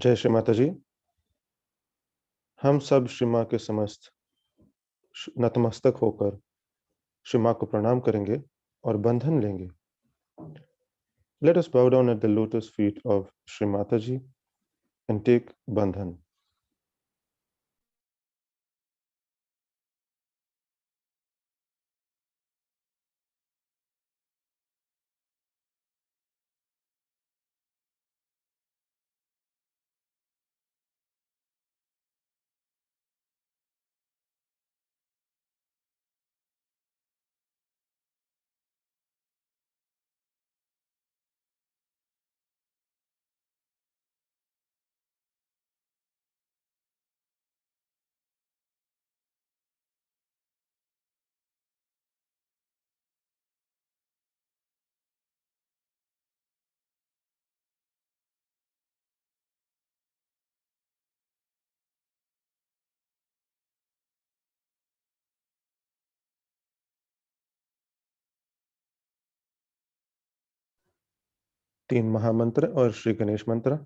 जय श्री माता जी। हम सब श्री माँ के समस्त नतमस्तक होकर श्री माँ को प्रणाम करेंगे और बंधन लेंगे। Let us bow down at the lotus feet of Shri Mataji and take bandhan. तीन महामंत्र और श्री गणेश मंत्र।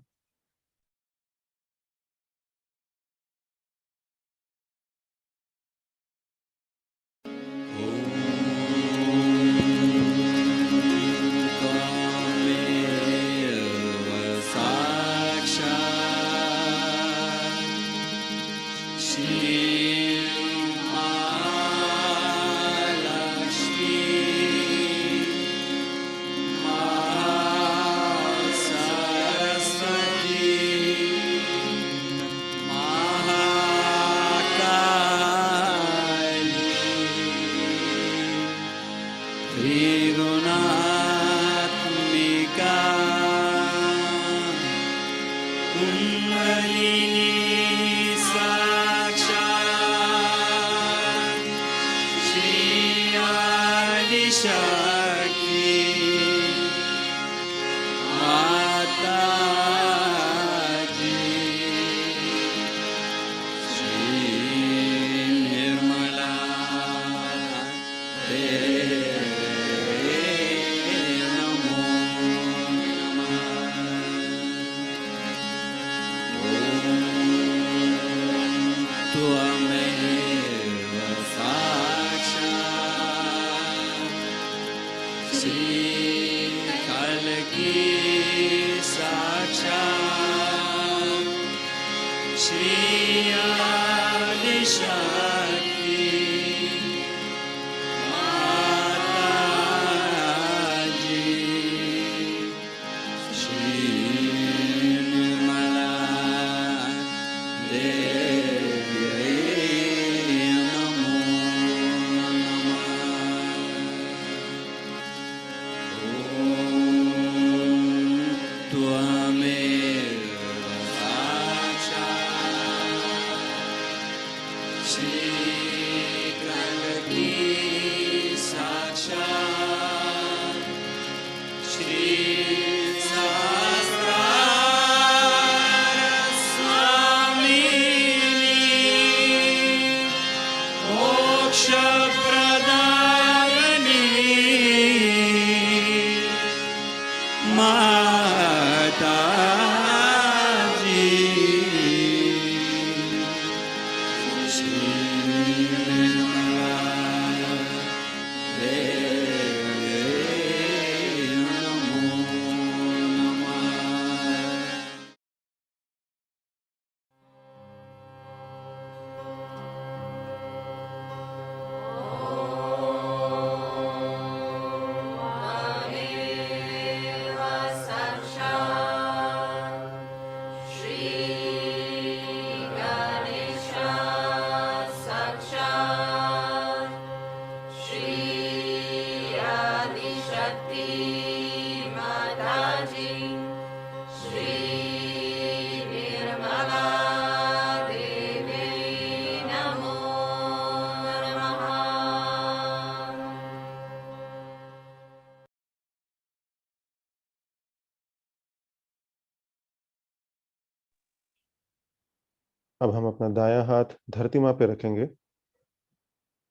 अब हम अपना दायां हाथ धरती माँ पे रखेंगे।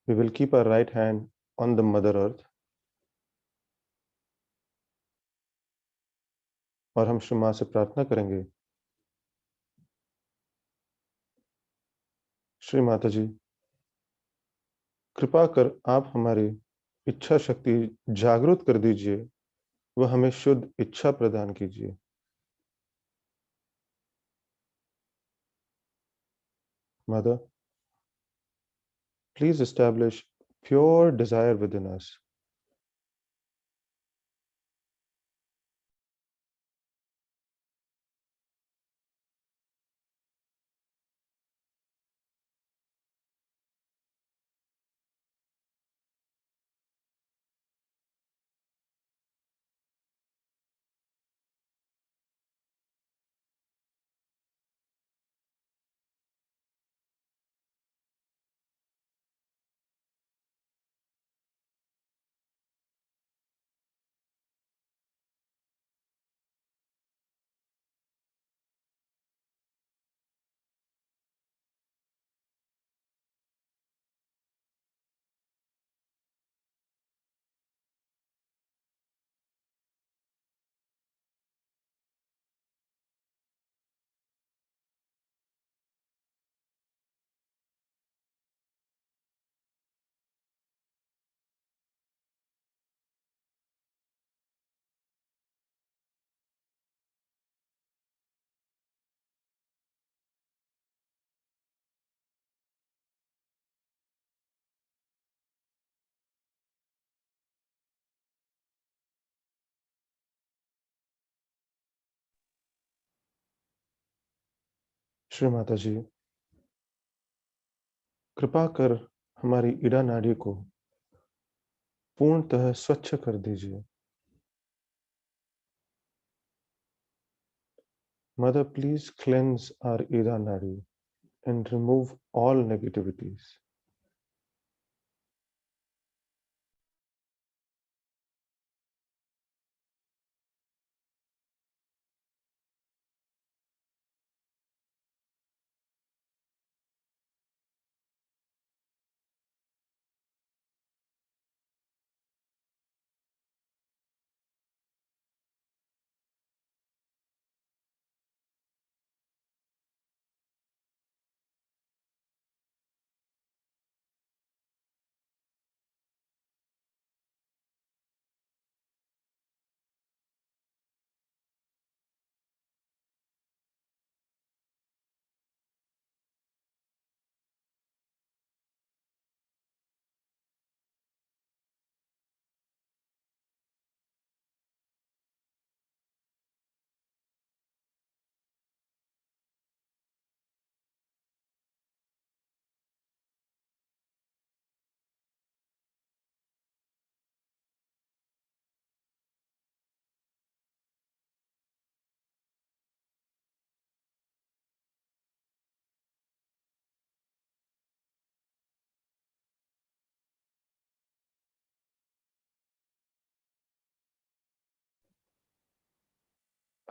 We will keep our right hand on the Mother Earth. और हम श्री माँ से प्रार्थना करेंगे श्री माता जी, कृपा कर आप हमारी इच्छा शक्ति जागृत कर दीजिए व हमें शुद्ध इच्छा प्रदान कीजिए। Mother, please establish pure desire within us. Shri Mata जी, कृपा कर हमारी इड़ा नाड़ी को पूर्णतः स्वच्छ कर दीजिए। Mother, please cleanse our ida nadi and remove all negativities.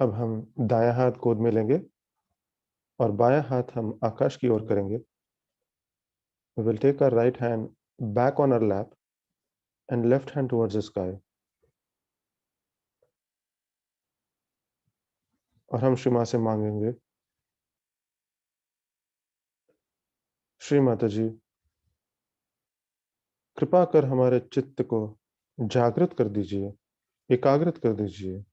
अब हम दायां हाथ गोद में लेंगे और बायां हाथ हम आकाश की ओर करेंगे। We will take our right hand back on our lap and left hand towards the sky. और हम श्री मां से मांगेंगे, श्री माता जी, कृपा कर हमारे चित्त को जागृत कर दीजिए, एकाग्रत कर दीजिए।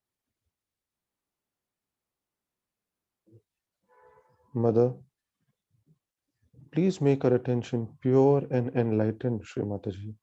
Mother, please make our attention pure and enlightened, Shri Mataji.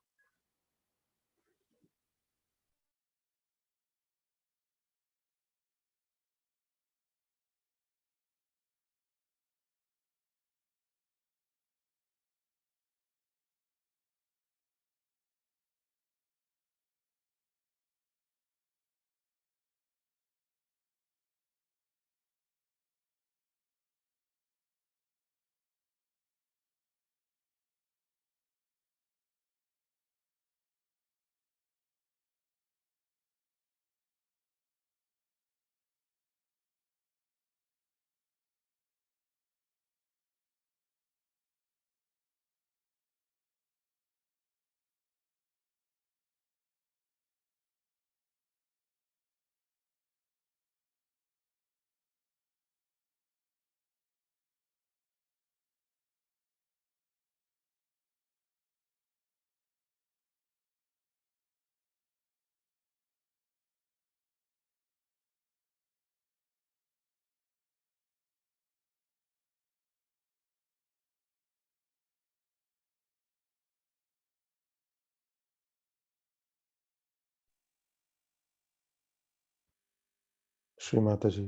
Shri Mata जी,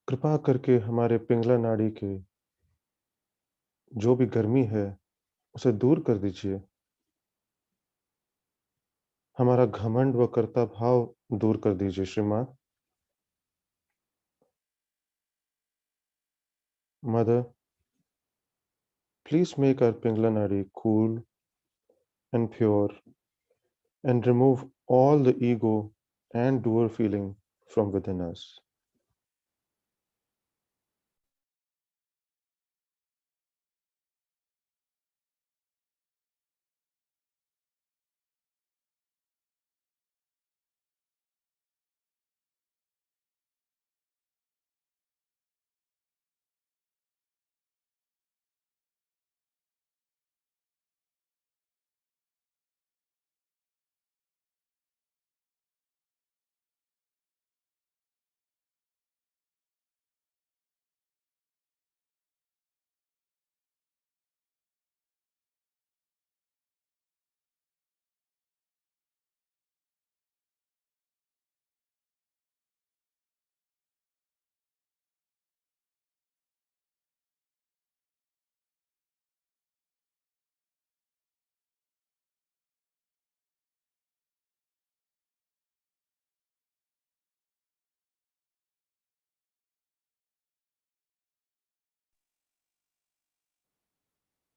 कृपा करके हमारे पिंगला नाड़ी के जो भी गर्मी है, उसे दूर कर दीजिए। हमारा घमंड व कर्ता भाव दूर कर दीजिए श्री माँ। Mother, please make our Pingla Nadi cool and pure and remove all the ego and doer feeling from within us.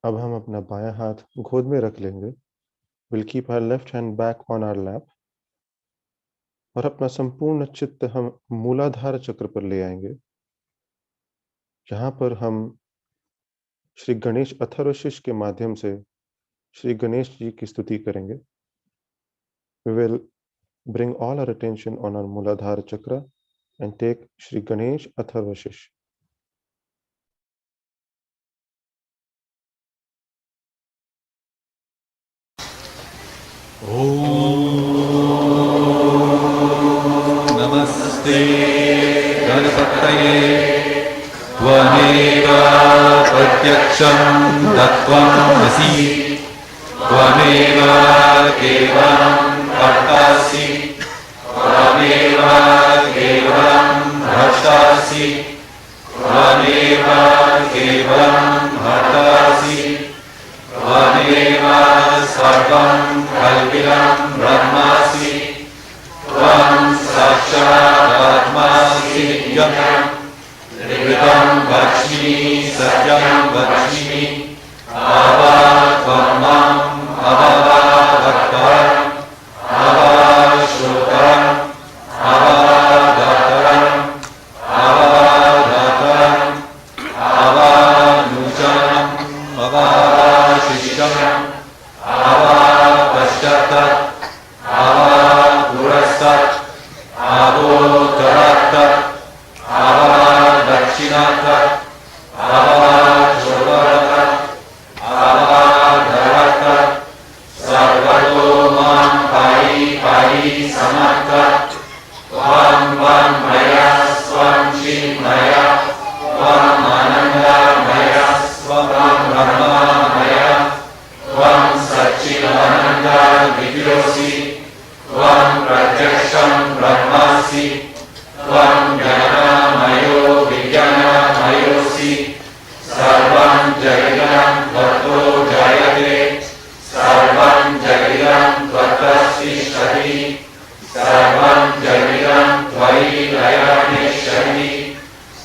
अब हम अपना बायां हाथ गोद में रख लेंगे। We'll keep our left hand back on our lap और अपना संपूर्ण चित्त हम मूलाधार चक्र पर ले आएंगे। यहाँ पर हम श्री गणेश अथर्वशीष के माध्यम से श्री गणेश जी की स्तुति करेंगे। We will bring all our attention on our Muladhara chakra and take Shri Ganesh Atharvashish. नमस्ते गणपतये त्वमेव प्रत्यक्षं तत्त्वमसि त्वमेव केवलं कर्तासि त्वमेव केवलं भर्तासि त्वमेव केवलं हर्तासि त्वमेव सर्वं कल्पितं ब्रह्मासि त्वं साक्षादात्मासि नित्यं त्रिविधं वच्मि सत्यं वच्मि त्वं माम् अववादकरम् अवश्रुतरम् अवदातरम् अवदातरम् अवानुचरम् अवाशिष्टम् अवपश्चात् अवपुरस्तात् अवोत्तरात् अवदक्षिणात् अवशोधरात् अवधरात् सर्वतो मां पाहि पाहि समर्थ त्वं मया स्वं चिन्मया त्वम् आनन्दमया स्वं ब्रह्ममया त्वं सच्चिदानन्द विद्योऽसि त्वं प्रत्यक्षं ब्रह्मासि त्वं ज्ञानमयो विज्ञानमयोऽसि सर्वं जगदं त्वत्तो जायते सर्वं जगदं त्वत्तस्तिष्ठति सर्वं जगदं त्वयि लयनिष्ठति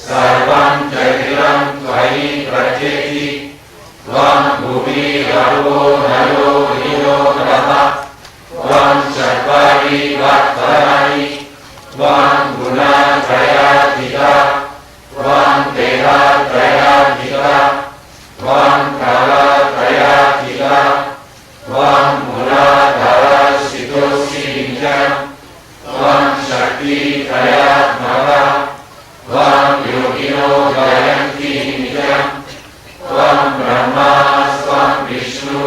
सर्वं जगदं त्वयि प्रत्येति त्वं भुवि रवो नरो नीरो नरः त्वं चत्वारि वक्त्राणि त्वं गुणत्रयाधिका त्वं देहत्रयाधिका त्वं कालत्रयाधिका त्वं मूलाधारस्थितोऽसि नित्यं त्वं शक्तित्रयात्मकः त्वं योगिनो गायन्ति नित्यं त्वं ब्रह्मा त्वं Vishnu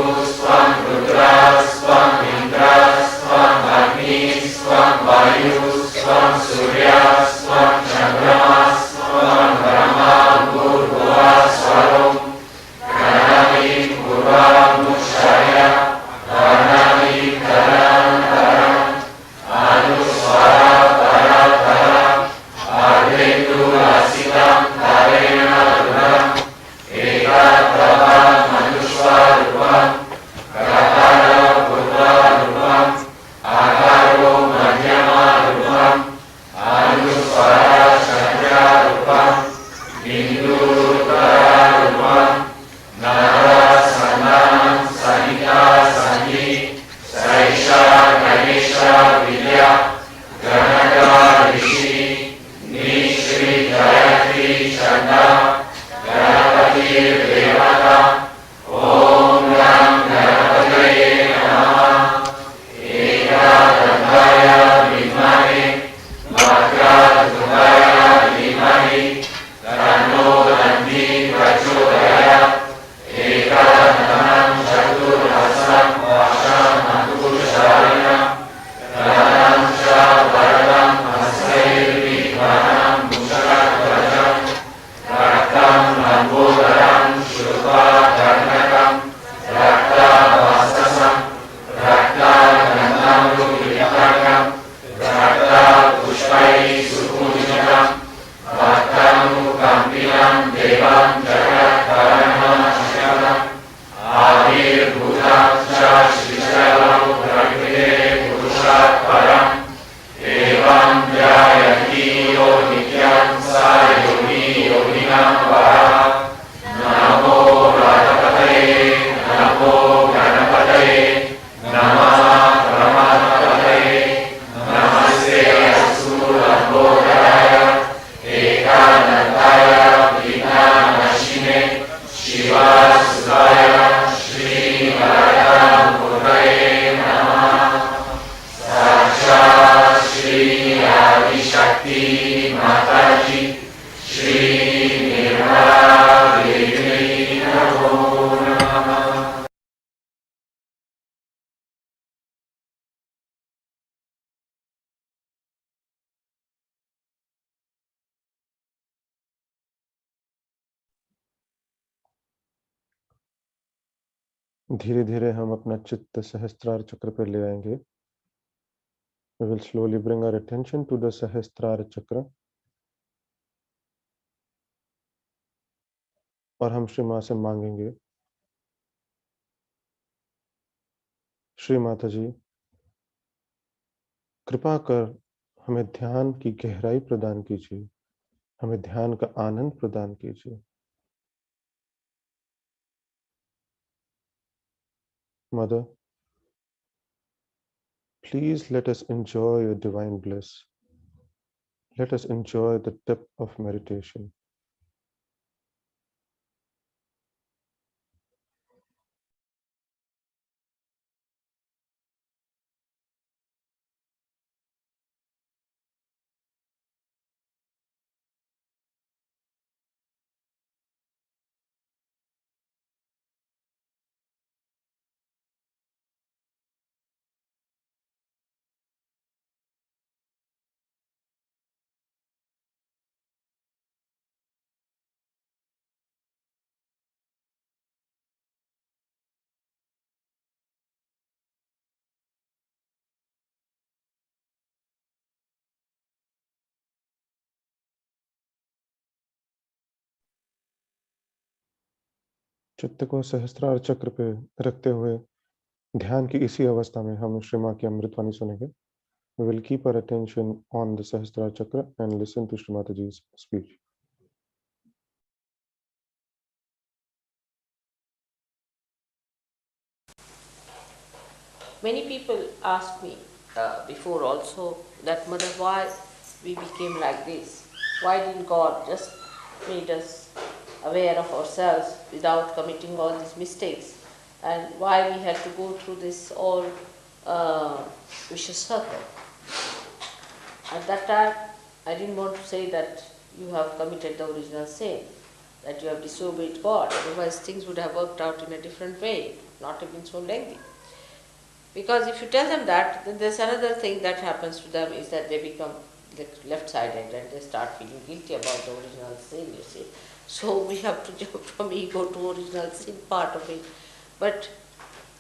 Shivasudaya Shri Muraye Namah Sahaja Shri Adishakti Mataji Shri Nirmala Devi Namo Namah. धीरे धीरे हम अपना चित्त सहस्त्रार चक्र पर ले आएंगे. We will slowly bring our attention to the Sahasrara Chakra. और हम श्री माँ से मांगेंगे, श्री माता जी कृपा कर हमें ध्यान की गहराई प्रदान कीजिए, हमें ध्यान का आनंद प्रदान कीजिए. Mother, please let us enjoy your divine bliss. Let us enjoy the depth of meditation. चित्त को सहस्त्रार चक्र पे रखते हुए ध्यान की इसी अवस्था में हम श्री माँ की अमृतवाणी सुनेंगे. We will keep our attention on the Sahasrara Chakra and listen to Shri Mataji's speech. Many people ask me before also that, Mother, why we became like this? Why didn't God just made us aware of ourselves without committing all these mistakes? And why we had to go through this all vicious circle? At that time, I didn't want to say that you have committed the original sin, that you have disobeyed God. Otherwise, things would have worked out in a different way, not have been so lengthy. Because if you tell them that, then there's another thing that happens to them is that they become left-sided and they start feeling guilty about the original sin, you see. So we have to jump from ego to original sin part of it. But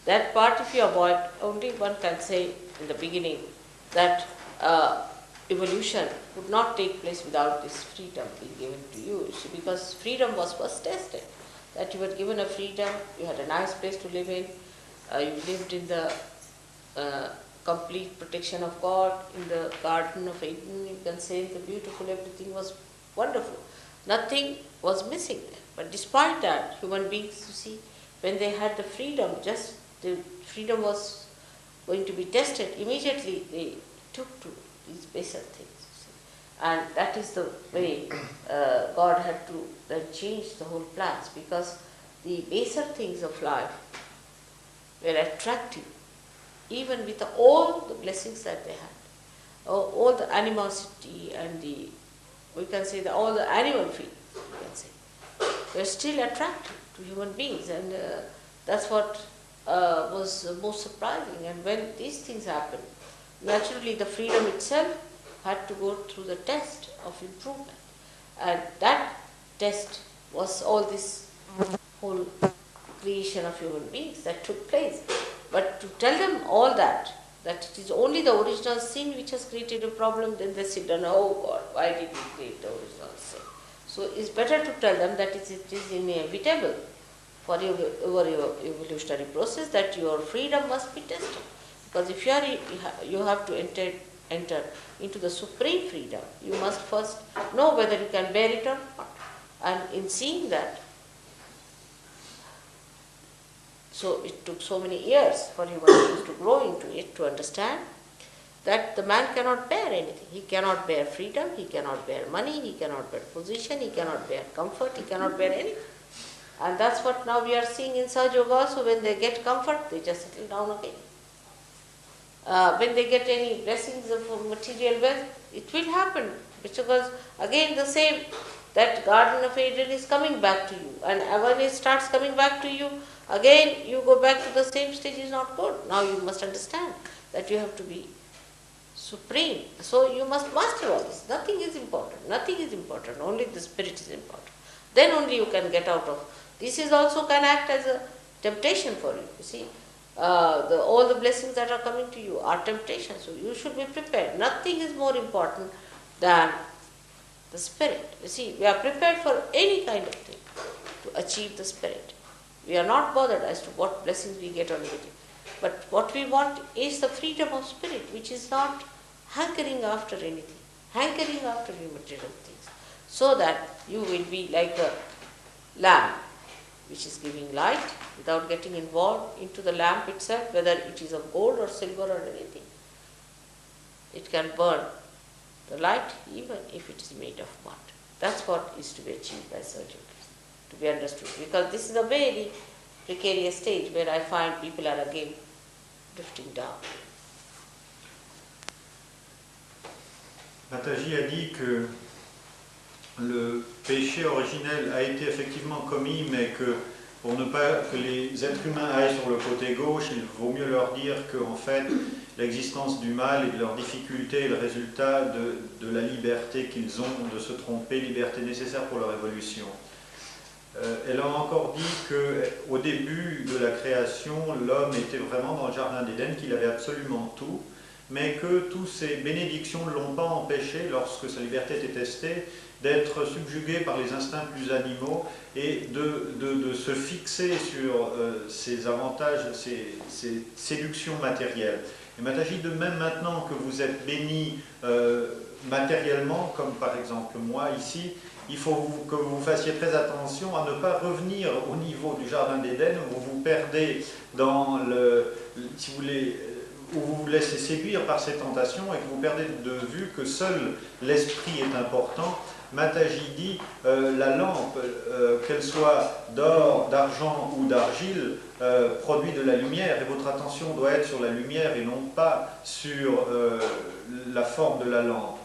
that part, if you avoid, only one can say in the beginning that evolution would not take place without this freedom being given to you, see, because freedom was first tested. That you were given a freedom, you had a nice place to live in, you lived in the complete protection of God, in the Garden of Eden, you can say the beautiful, everything was wonderful. Nothing was missing there. But despite that, human beings, you see, when they had the freedom, just the freedom was going to be tested, immediately they took to these baser things. You see. And that is the way God had to then change the whole plans, because the baser things of life were attractive, even with all the blessings that they had, all the animosity and we can say all the animal feelings, we can say, were still attractive to human beings, and that's what was most surprising. And when these things happened, naturally the freedom itself had to go through the test of improvement, and that test was all this whole creation of human beings that took place. But to tell them all that it is only the original sin which has created a problem, then they sit down, oh God, why did we create the original sin? So it's better to tell them that it is inevitable for your evolutionary process that your freedom must be tested. Because if you have to enter into the supreme freedom, you must first know whether you can bear it or not. And in seeing that, so it took so many years for human beings to grow into it, to understand that the man cannot bear anything. He cannot bear freedom, he cannot bear money, he cannot bear position, he cannot bear comfort, he cannot bear anything. And that's what now we are seeing in Sahaja also. When they get comfort, they just settle down again. When they get any blessings of material wealth, it will happen. Because again the same, that Garden of Eden is coming back to you. And when it starts coming back to you, again you go back to the same stage is not good. Now you must understand that you have to be supreme. So you must master all this. Nothing is important. Nothing is important. Only the spirit is important. Then only you can get out of. This is also can act as a temptation for you. You see, all the blessings that are coming to you are temptations. So you should be prepared. Nothing is more important than the spirit. You see, we are prepared for any kind of thing to achieve the spirit. We are not bothered as to what blessings we get on it. But what we want is the freedom of spirit, which is not hankering after anything, hankering after material things, so that you will be like a lamp which is giving light without getting involved into the lamp itself, whether it is of gold or silver or anything. It can burn the light even if it is made of mud. That's what is to be achieved by surgeons, to be understood. Because this is a very precarious stage where I find people are again drifting down. Mataji a dit que le péché originel a été effectivement commis, mais que pour ne pas que les êtres humains aillent sur le côté gauche, il vaut mieux leur dire qu'en fait, l'existence du mal et de leurs difficultés est le résultat de la liberté qu'ils ont de se tromper, liberté nécessaire pour leur évolution. Elle a encore dit qu'au début de la création, l'homme était vraiment dans le jardin d'Éden, qu'il avait absolument tout, mais que toutes ces bénédictions ne l'ont pas empêché, lorsque sa liberté était testée, d'être subjugué par les instincts plus animaux et de se fixer sur ses avantages, ses séductions matérielles. Et Mataji, de même maintenant que vous êtes béni matériellement, comme par exemple moi ici, il faut que vous fassiez très attention à ne pas revenir au niveau du jardin d'Éden où vous vous perdez dans si vous voulez, où vous vous laissez séduire par ces tentations et que vous perdez de vue que seul l'esprit est important. Mataji dit la lampe, qu'elle soit d'or, d'argent ou d'argile, produit de la lumière, et votre attention doit être sur la lumière et non pas sur la forme de la lampe.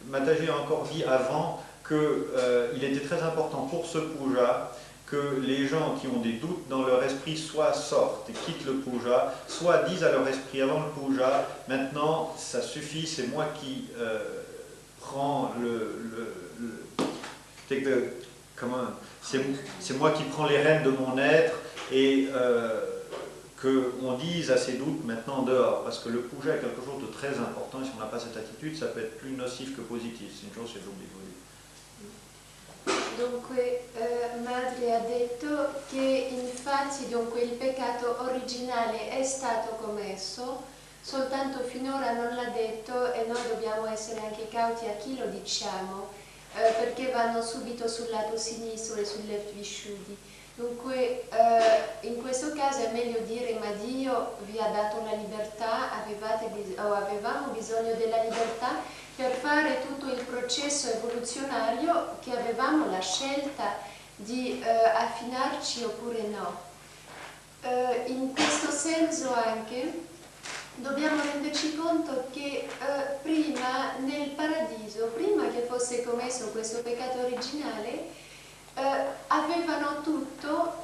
Mataji a encore dit avant qu'il était très important pour ce puja que les gens qui ont des doutes dans leur esprit soit sortent et quittent le puja, soit disent à leur esprit avant le puja, maintenant ça suffit, c'est moi qui prends c'est moi qui prends les rênes de mon être et qu'on dise à ces doutes maintenant dehors, parce que le puja est quelque chose de très important et si on n'a pas cette attitude, ça peut être plus nocif que positif, c'est une chose che l'obbligo. Dunque Madre ha detto che infatti dunque, il peccato originale è stato commesso, soltanto finora non l'ha detto e noi dobbiamo essere anche cauti a chi lo diciamo, perché vanno subito sul lato sinistro e sugli visciudi. Dunque in questo caso è meglio dire ma Dio vi ha dato la libertà, avevamo bisogno della libertà per fare tutto il processo evoluzionario che avevamo la scelta di affinarci oppure no. In questo senso anche dobbiamo renderci conto che prima nel paradiso, prima che fosse commesso questo peccato originale, avevano tutto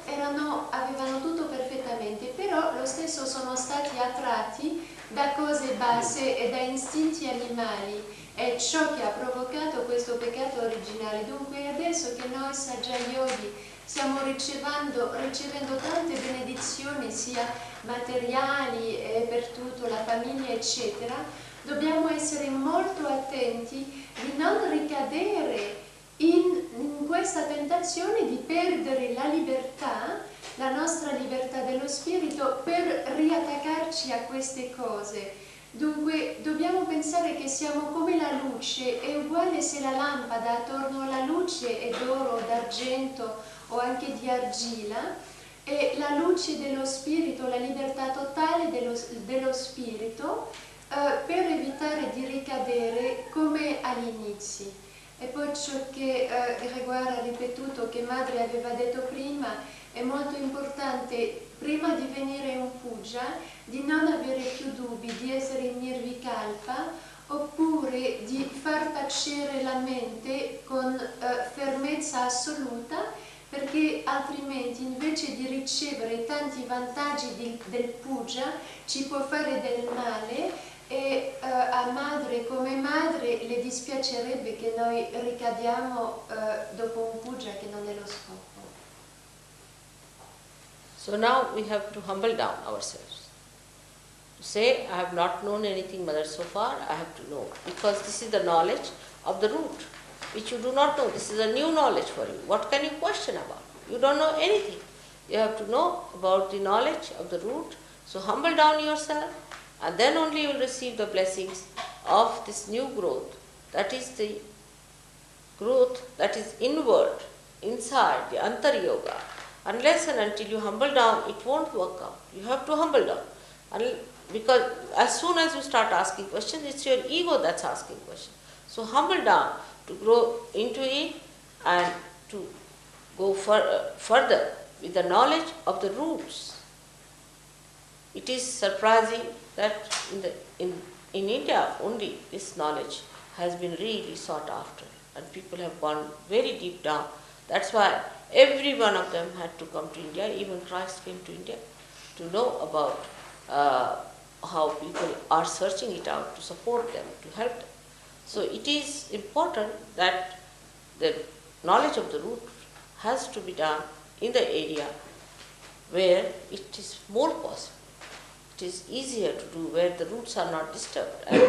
perfettamente, però lo stesso sono stati attratti da cose basse e da istinti animali. È ciò che ha provocato questo peccato originale. Dunque adesso che noi Sahaja Yogi stiamo ricevendo tante benedizioni sia materiali e per tutto, la famiglia eccetera, dobbiamo essere molto attenti di non ricadere in questa tentazione di perdere la libertà, la nostra libertà dello spirito per riattaccarci a queste cose. Dunque dobbiamo pensare che siamo come la luce, è uguale se la lampada attorno alla luce è d'oro, d'argento o anche di argilla, e la luce dello spirito, la libertà totale dello spirito per evitare di ricadere come agli inizi. E poi ciò che Gregoire ha ripetuto, che Madre aveva detto prima, è molto importante prima di venire un puja di non avere più dubbi, di essere in nirvikalpa oppure di far tacere la mente con fermezza assoluta, perché altrimenti invece di ricevere tanti vantaggi del puja ci può fare del male e a madre come madre le dispiacerebbe che noi ricadiamo dopo un puja che non è lo scopo. So now we have to humble down ourselves. To say, I have not known anything, Mother, so far, I have to know. Because this is the knowledge of the root, which you do not know. This is a new knowledge for you. What can you question about? You don't know anything. You have to know about the knowledge of the root. So humble down yourself, and then only you will receive the blessings of this new growth. That is the growth that is inward, inside, the Antar Yoga. Unless and until you humble down, it won't work out. You have to humble down. Because as soon as you start asking questions, it's your ego that's asking questions. So humble down to grow into it and to go further with the knowledge of the roots. It is surprising that in India only this knowledge has been really sought after, and people have gone very deep down. That's why every one of them had to come to India. Even Christ came to India to know about how people are searching it out, to support them, to help them. So it is important that the knowledge of the root has to be done in the area where it is more possible. It is easier to do where the roots are not disturbed. And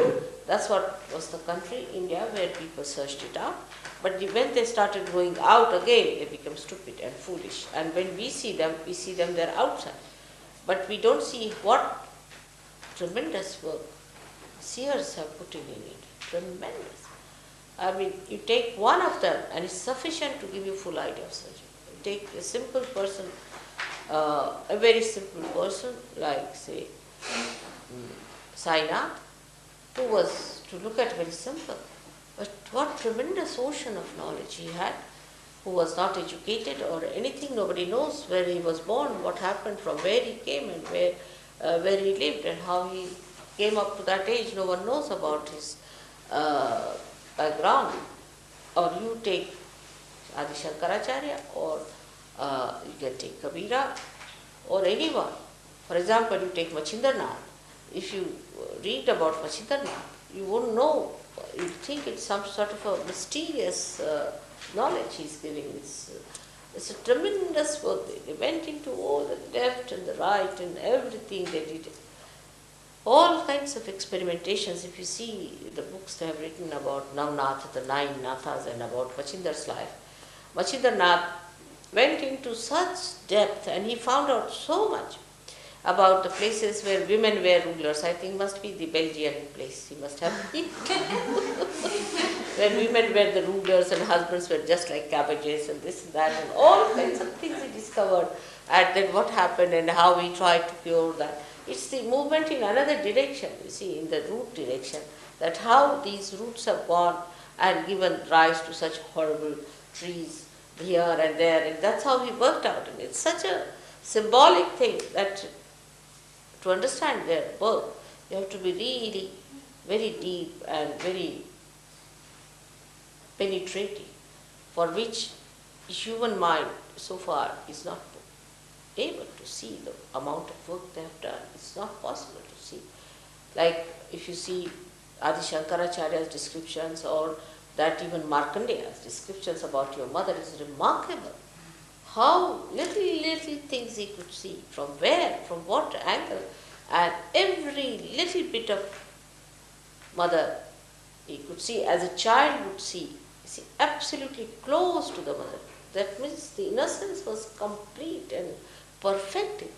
that's what was the country, India, where people searched it out. But when they started going out again, they become stupid and foolish. And when we see them they're outside. But we don't see what tremendous work seers have put in it. Tremendous. I mean, you take one of them and it's sufficient to give you full idea of surgery. You take a simple person, a very simple person like, say, Sainath, who was, to look at, very simple. But what tremendous ocean of knowledge he had, who was not educated or anything. Nobody knows where he was born, what happened, from where he came and where he lived and how he came up to that age. No one knows about his background. Or you take Adi Shankaracharya, or you can take Kabira, or anyone. For example, you take Machindranath. If you read about Machindranath, you won't know. You think it's some sort of a mysterious knowledge he's giving. It's a tremendous work. They went into all the left and the right and everything they did. All kinds of experimentations. If you see the books they have written about Navnath, the 9 Nathas, and about Machindra's life, Machindranath went into such depth and he found out so much about the places where women were rulers. I think must be the Belgian place. He must have been. Where women were the rulers and husbands were just like cabbages and this and that, and all kinds of things he discovered. And then what happened and how he tried to cure that. It's the movement in another direction, you see, in the root direction, that how these roots have gone and given rise to such horrible trees here and there, and that's how he worked out. And it's such a symbolic thing that to understand their work, you have to be really very deep and very penetrating, for which human mind so far is not able to see the amount of work they have done. It's not possible to see. Like if you see Adi Shankaracharya's descriptions, or that even Markandeya's descriptions about your mother, is remarkable. How little things he could see, from where, from what angle, and every little bit of mother he could see as a child would see. You see, absolutely close to the mother. That means the innocence was complete and perfected.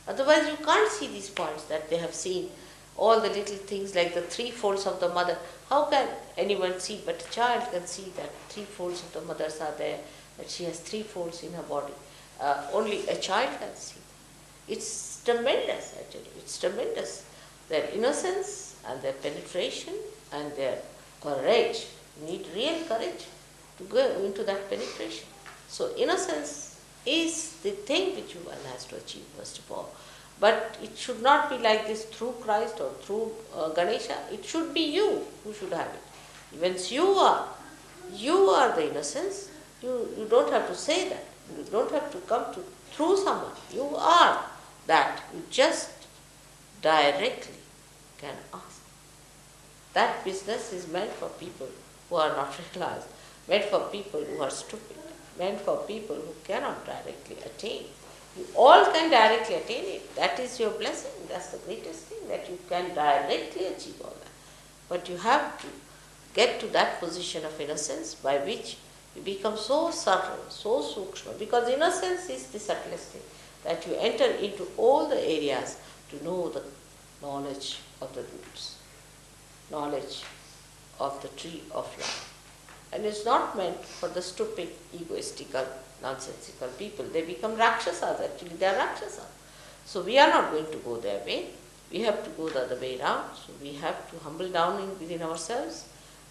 Otherwise you can't see these points that they have seen, all the little things like the 3 folds of the mother. How can anyone see? But a child can see that 3 folds of the mothers are there, that she has 3 folds in her body. Only a child can see. It's tremendous, I tell you. It's tremendous. Their innocence and their penetration and their courage. You need real courage to go into that penetration. So innocence is the thing which one has to achieve first of all. But it should not be like this through Christ or through Ganesha. It should be you who should have it. Once you are the innocence, you don't have to say that. You don't have to come to through someone. You are that. You just directly can ask. That business is meant for people who are not realized, meant for people who are stupid, meant for people who cannot directly attain. You all can directly attain it. That is your blessing. That's the greatest thing, that you can directly achieve all that. But you have to get to that position of innocence by which you become so subtle, so sukshma, because innocence is the subtlest thing, that you enter into all the areas to know the knowledge of the roots, knowledge of the tree of life. And it's not meant for the stupid, egoistical, nonsensical people. They become Rakshasas, actually they are Rakshasas. So we are not going to go their way. We have to go the other way around. So we have to humble down within ourselves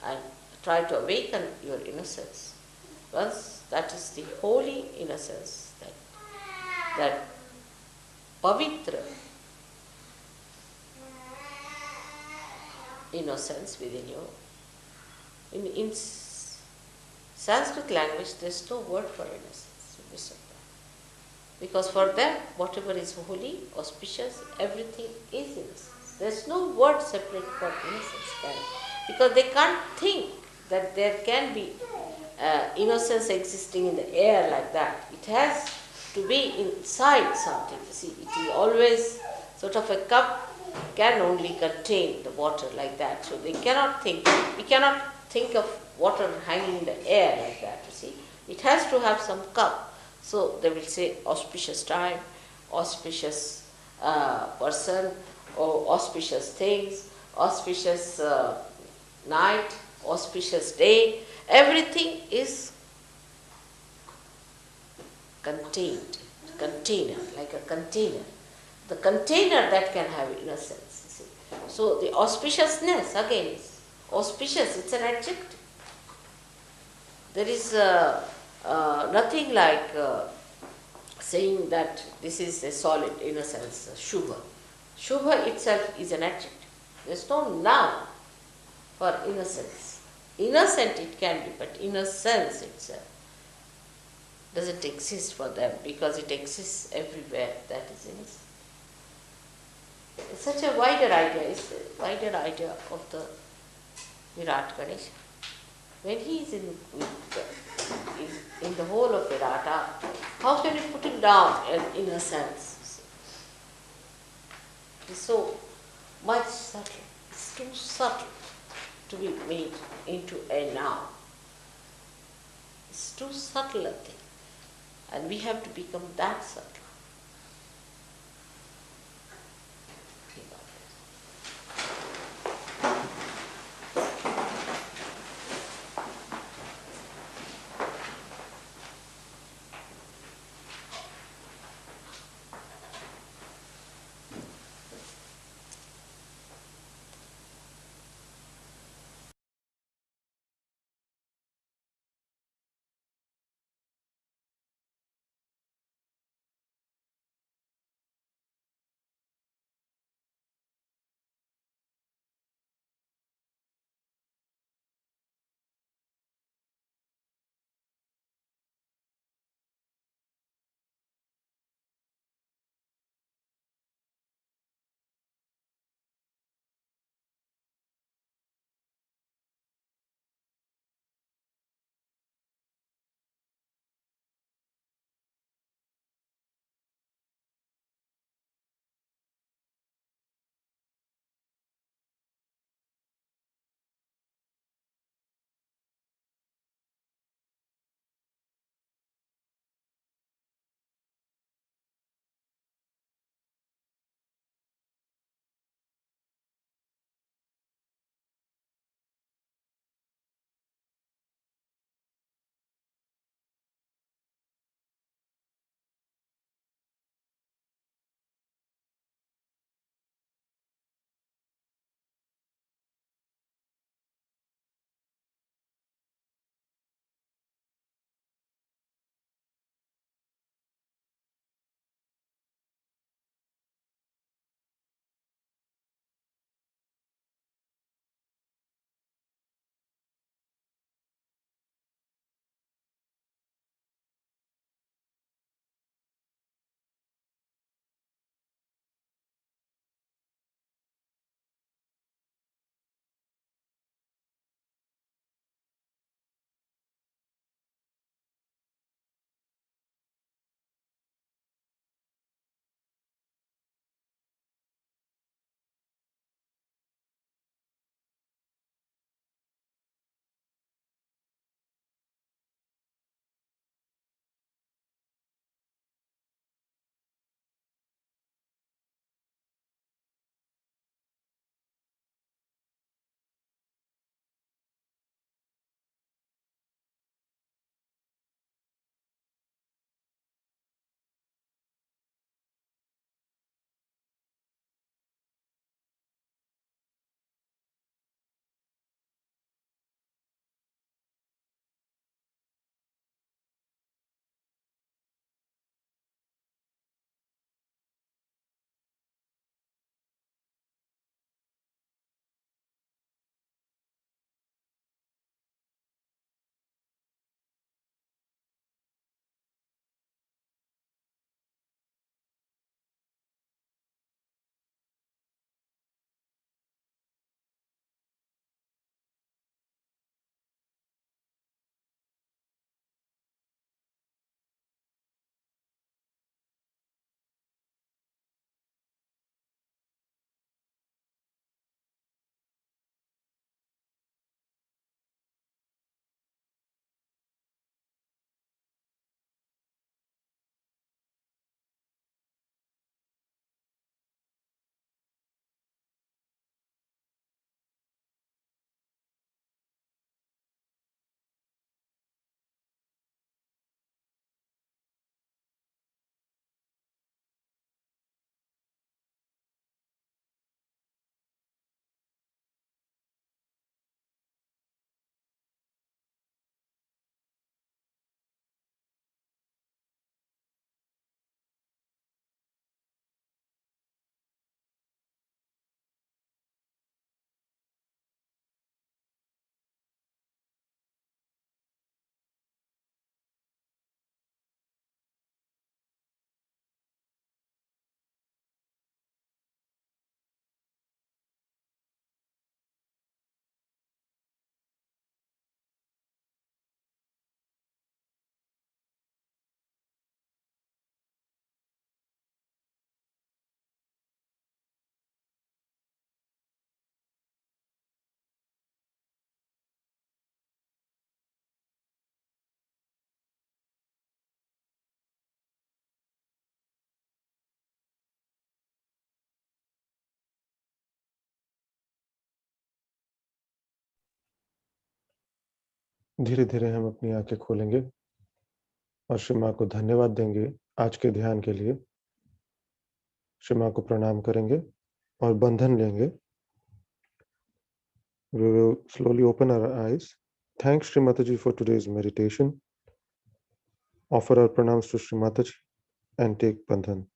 and try to awaken your innocence. Once that is the holy innocence, that pavitra innocence within you. In Sanskrit language, there is no word for innocence. Because for them, whatever is holy, auspicious, everything is innocence. There is no word separate for innocence. Because they can't think that there can be innocence existing in the air like that. It has to be inside something. You see, it is always sort of a cup can only contain the water like that. So they cannot think, we cannot think of water hanging in the air like that, you see. It has to have some cup. So they will say auspicious time, auspicious person, or auspicious things, auspicious night, auspicious day. Everything is contained, container, like a container. The container that can have innocence, you see. So the auspiciousness, again, is auspicious, it's an adjective. There is nothing like saying that this is a solid innocence, Shubha. Shubha itself is an adjective. There is no noun for innocence. Innocent it can be, but innocence itself doesn't exist for them because it exists everywhere that is innocent. It's such a wider idea, it's a wider idea of the Virat Ganesha. When he is in the whole of Virata, how can you put him down in a sense? It's so much subtle. It's too subtle to be made into a noun. It's too subtle a thing. And we have to become that subtle. धीरे धीरे हम अपनी आंखें खोलेंगे और श्री माँ को धन्यवाद देंगे आज के ध्यान के लिए। श्री माँ को प्रणाम करेंगे और बंधन लेंगे। We will slowly open our eyes. Thanks Shri Mataji for today's meditation. Offer our pranams to Shri Mataji and take bandhan.